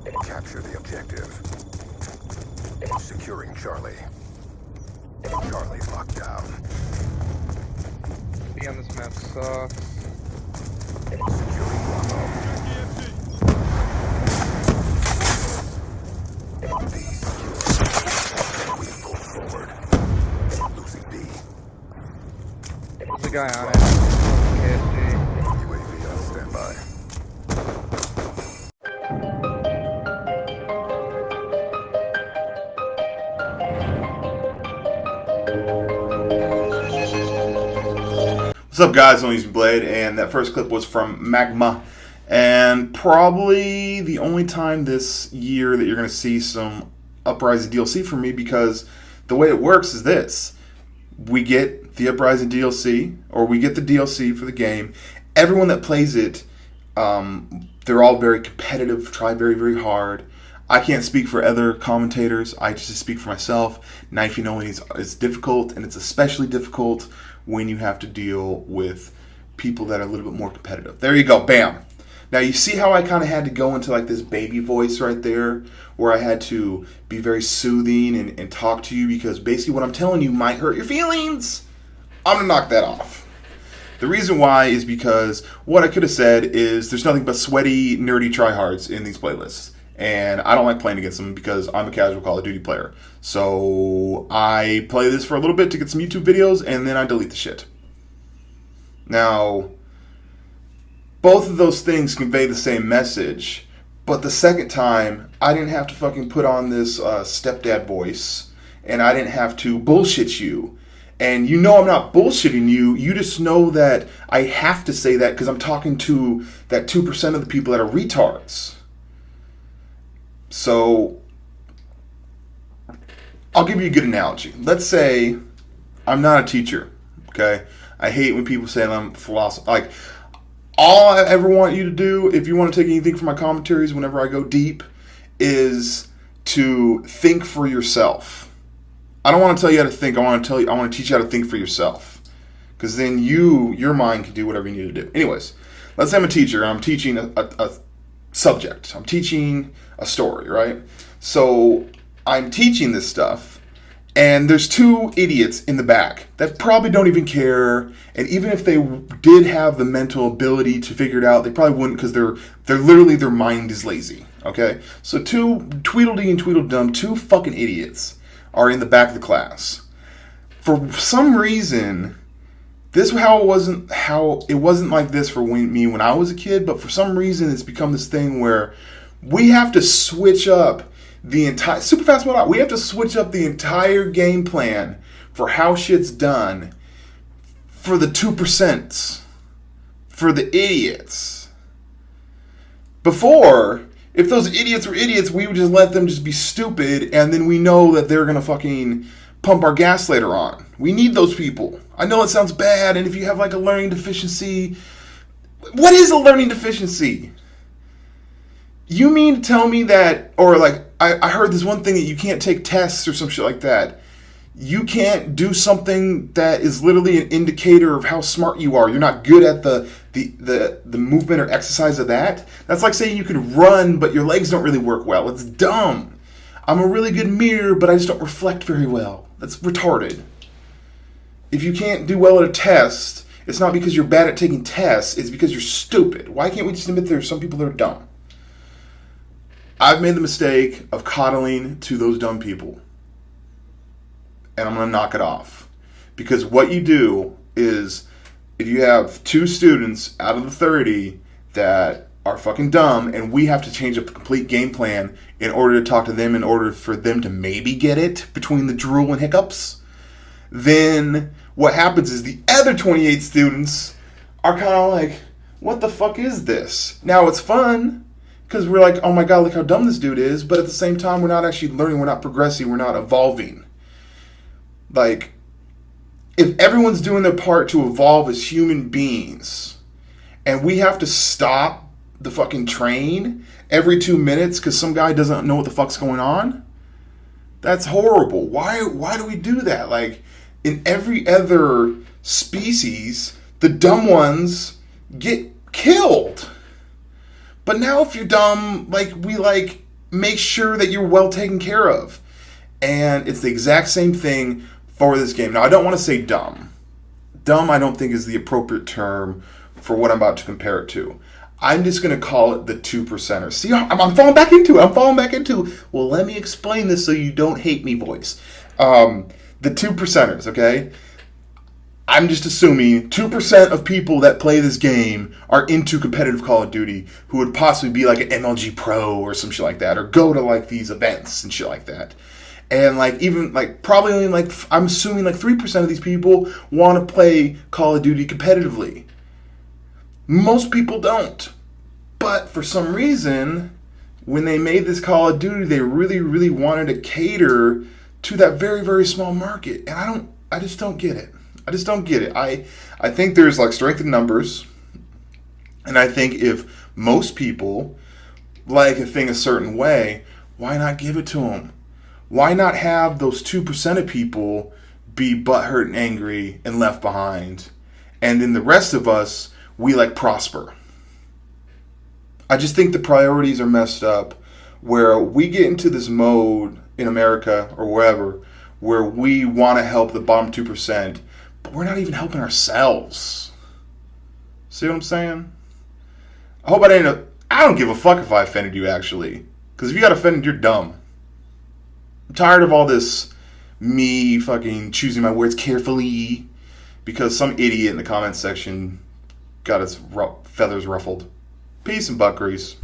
Capture the objective. Securing Charlie. Charlie's locked down. Being on this map sucks. Securing Bravo. B secure. We pull forward. Losing B. There's a guy on it. KSG. UAV on standby. What's up, guys? ONLYUSEmeBLADE, and that first clip was from Magma, and probably the only time this year that you're going to see some Uprising DLC from me, because the way it works is this: we get the Uprising DLC, or we get the DLC for the game. Everyone that plays it, they're all very competitive, try very, very hard. I can't speak for other commentators. I just speak for myself. Knifing only is difficult, and it's especially difficult when you have to deal with people that are a little bit more competitive. There you go, bam. Now you see how I kind of had to go into like this baby voice right there, where I had to be very soothing and talk to you, because basically what I'm telling you might hurt your feelings. I'm gonna knock that off. The reason why is because what I could have said is there's nothing but sweaty, nerdy tryhards in these playlists. And I don't like playing against them because I'm a casual Call of Duty player. So I play this for a little bit to get some YouTube videos, and then I delete the shit. Now, both of those things convey the same message, but the second time, I didn't have to fucking put on this stepdad voice, and I didn't have to bullshit you. And you know I'm not bullshitting you, you just know that I have to say that because I'm talking to that 2% of the people that are retards. So, I'll give you a good analogy. Let's say I'm not a teacher, okay? I hate when people say I'm a philosopher. Like, all I ever want you to do, if you want to take anything from my commentaries whenever I go deep, is to think for yourself. I don't want to tell you how to think. I want to teach you how to think for yourself. Because then your mind can do whatever you need to do. Anyways, let's say I'm a teacher and I'm teaching a subject. I'm teaching a story, right? So I'm teaching this stuff, and there's two idiots in the back that probably don't even care, and even if they did have the mental ability to figure it out, they probably wouldn't, because they're literally, their mind is lazy, okay? So two Tweedledee and Tweedledum, two fucking idiots are in the back of the class. For some reason, it wasn't like this for me when I was a kid, but for some reason it's become this thing where we have to switch up the entire super fast mode. We have to switch up the entire game plan for how shit's done for the 2%, for the idiots. Before, if those idiots were idiots, we would just let them just be stupid, and then we know that they're gonna fucking pump our gas later on. We need those people. I know it sounds bad, and if you have like a learning deficiency, what is a learning deficiency? You mean to tell me that, or like, I heard this one thing that you can't take tests or some shit like that. You can't do something that is literally an indicator of how smart you are. You're not good at the movement or exercise of that. That's like saying you can run, but your legs don't really work well. It's dumb. I'm a really good mirror, but I just don't reflect very well. That's retarded. If you can't do well at a test, it's not because you're bad at taking tests, it's because you're stupid. Why can't we just admit there are some people that are dumb? I've made the mistake of coddling to those dumb people. And I'm going to knock it off. Because what you do is, if you have 2 students out of the 30 that are fucking dumb, and we have to change up the complete game plan in order to talk to them, in order for them to maybe get it between the drool and hiccups, then what happens is the other 28 students are kind of like, what the fuck is this? Now it's fun, because we're like, oh my god, look how dumb this dude is, but at the same time, we're not actually learning, we're not progressing, we're not evolving. Like, if everyone's doing their part to evolve as human beings, and we have to stop the fucking train every 2 minutes because some guy doesn't know what the fuck's going on, that's horrible. Why do we do that? Like, in every other species, the dumb ones get killed. But now if you're dumb, like, we like make sure that you're well taken care of. And it's the exact same thing for this game. Now, I don't want to say dumb. Dumb, I don't think, is the appropriate term for what I'm about to compare it to. I'm just going to call it the 2%ers. See, I'm falling back into it. Well, let me explain this so you don't hate me, boys. The 2%ers, okay? I'm just assuming 2% of people that play this game are into competitive Call of Duty who would possibly be like an MLG Pro or some shit like that, or go to like these events and shit like that. And like even like probably only like I'm assuming like 3% of these people want to play Call of Duty competitively. Most people don't. But for some reason, when they made this Call of Duty, they really, really wanted to cater to that very, very small market. And I just don't get it. I think there's like strength in numbers. And I think if most people like a thing a certain way, why not give it to them? Why not have those 2% of people be butthurt and angry and left behind? And then the rest of us, we like prosper. I just think the priorities are messed up, where we get into this mode in America or wherever where we want to help the bottom 2%, but we're not even helping ourselves. See what I'm saying? I hope I don't give a fuck if I offended you, actually. Because if you got offended, you're dumb. I'm tired of all this me fucking choosing my words carefully because some idiot in the comments section got his feathers ruffled. Peace and butt grease.